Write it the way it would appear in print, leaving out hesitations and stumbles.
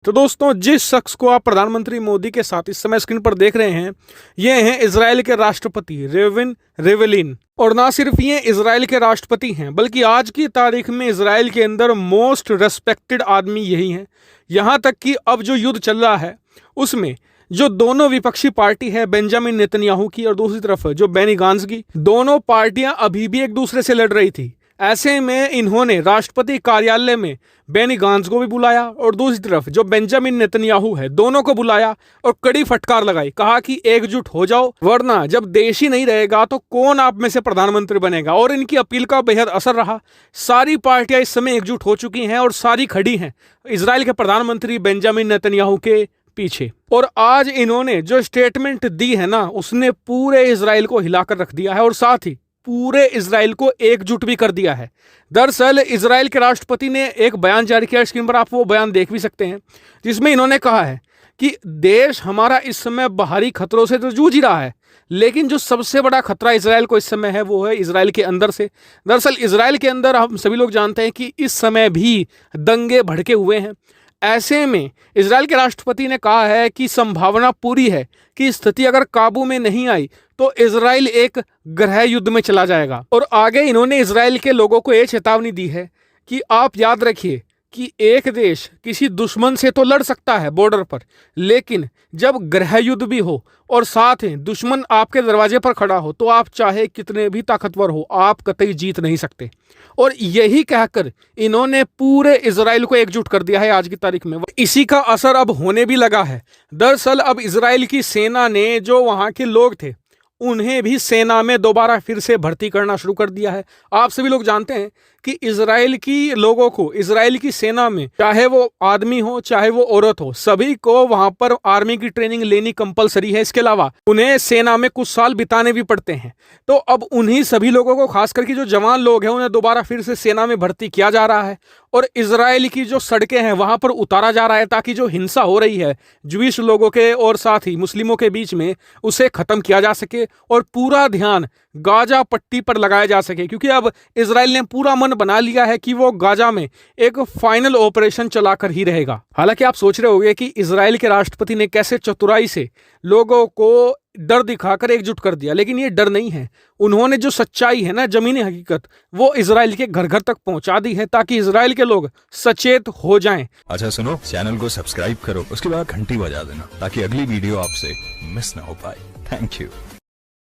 तो दोस्तों, जिस शख्स को आप प्रधानमंत्री मोदी के साथ इस समय स्क्रीन पर देख रहे हैं, ये हैं इजराइल के राष्ट्रपति रेविन रिवलिन। और ना सिर्फ ये इजराइल के राष्ट्रपति हैं, बल्कि आज की तारीख में इजराइल के अंदर मोस्ट रेस्पेक्टेड आदमी यही हैं। यहाँ तक कि अब जो युद्ध चल रहा है उसमें जो दोनों विपक्षी पार्टी है बेंजामिन नेतन्याहू की और दूसरी तरफ जो बेनी गांज की, दोनों पार्टियां अभी भी एक दूसरे से लड़ रही थी। ऐसे में इन्होंने राष्ट्रपति कार्यालय में बेनी गांज को भी बुलाया और दूसरी तरफ जो बेंजामिन नेतन्याहू है दोनों को बुलाया और कड़ी फटकार लगाई। कहा कि एकजुट हो जाओ, वरना जब देश ही नहीं रहेगा तो कौन आप में से प्रधानमंत्री बनेगा। और इनकी अपील का बेहद असर रहा। सारी पार्टियां इस समय एकजुट हो चुकी हैं और सारी खड़ी हैं इजराइल के प्रधानमंत्री बेंजामिन नेतन्याहू के पीछे। और आज इन्होंने जो स्टेटमेंट दी है ना, उसने पूरे इजराइल को हिलाकर रख दिया है और साथ ही पूरे इजराइल को एकजुट भी कर दिया है। दरअसल इजराइल के राष्ट्रपति ने एक बयान जारी किया, स्क्रीन पर आप वो बयान देख भी सकते हैं, जिसमें इन्होंने कहा है कि देश हमारा इस समय बाहरी खतरों से तो जूझ ही रहा है, लेकिन जो सबसे बड़ा खतरा इजराइल को इस समय है वो है इजराइल के अंदर से। दरअसल इजराइल के अंदर हम सभी लोग जानते हैं कि इस समय भी दंगे भड़के हुए हैं। ऐसे में इजराइल के राष्ट्रपति ने कहा है कि संभावना पूरी है कि स्थिति अगर काबू में नहीं आई तो इजराइल एक गृह युद्ध में चला जाएगा। और आगे इन्होंने इजराइल के लोगों को यह चेतावनी दी है कि आप याद रखिए कि एक देश किसी दुश्मन से तो लड़ सकता है बॉर्डर पर, लेकिन जब गृह युद्ध भी हो और साथ ही दुश्मन आपके दरवाजे पर खड़ा हो तो आप चाहे कितने भी ताकतवर हो, आप कतई जीत नहीं सकते। और यही कहकर इन्होंने पूरे इजराइल को एकजुट कर दिया है आज की तारीख में। इसी का असर अब होने भी लगा है। दरअसल अब इजराइल की सेना ने जो वहां के लोग थे उन्हें भी सेना में दोबारा फिर से भर्ती करना शुरू कर दिया है। आप सभी लोग जानते हैं कि इजराइल की लोगों को इजराइल की सेना में चाहे वो आदमी हो चाहे वो औरत हो, सभी को वहां पर आर्मी की ट्रेनिंग लेनी कंपलसरी है। इसके अलावा उन्हें सेना में कुछ साल बिताने भी पड़ते हैं। तो अब उन्हीं सभी लोगों को, खास करके जो जवान लोग हैं, उन्हें दोबारा फिर से सेना में भर्ती किया जा रहा है और इजराइल की जो सड़कें हैं वहां पर उतारा जा रहा है, ताकि जो हिंसा हो रही है ज्यूइश लोगों के और साथ ही मुस्लिमों के बीच में, उसे खत्म किया जा सके और पूरा ध्यान गाजा पट्टी पर लगाया जा सके। क्योंकि अब इजराइल ने पूरा मन बना लिया है कि वो गाजा में एक फाइनल ऑपरेशन चलाकर ही रहेगा। हालांकि आप सोच रहे होंगे कि इजराइल के राष्ट्रपति ने कैसे चतुराई से लोगों को डर दिखाकर एकजुट कर दिया, लेकिन ये डर नहीं है। उन्होंने जो सच्चाई है ना, जमीनी हकीकत, वो इजराइल के घर घर तक पहुंचा दी है, ताकि इजराइल के लोग सचेत हो जाएं। अच्छा सुनो, चैनल को सब्सक्राइब करो, उसके बाद घंटी बजा देना ताकि अगली वीडियो आपसे मिस ना हो पाए। Thank you.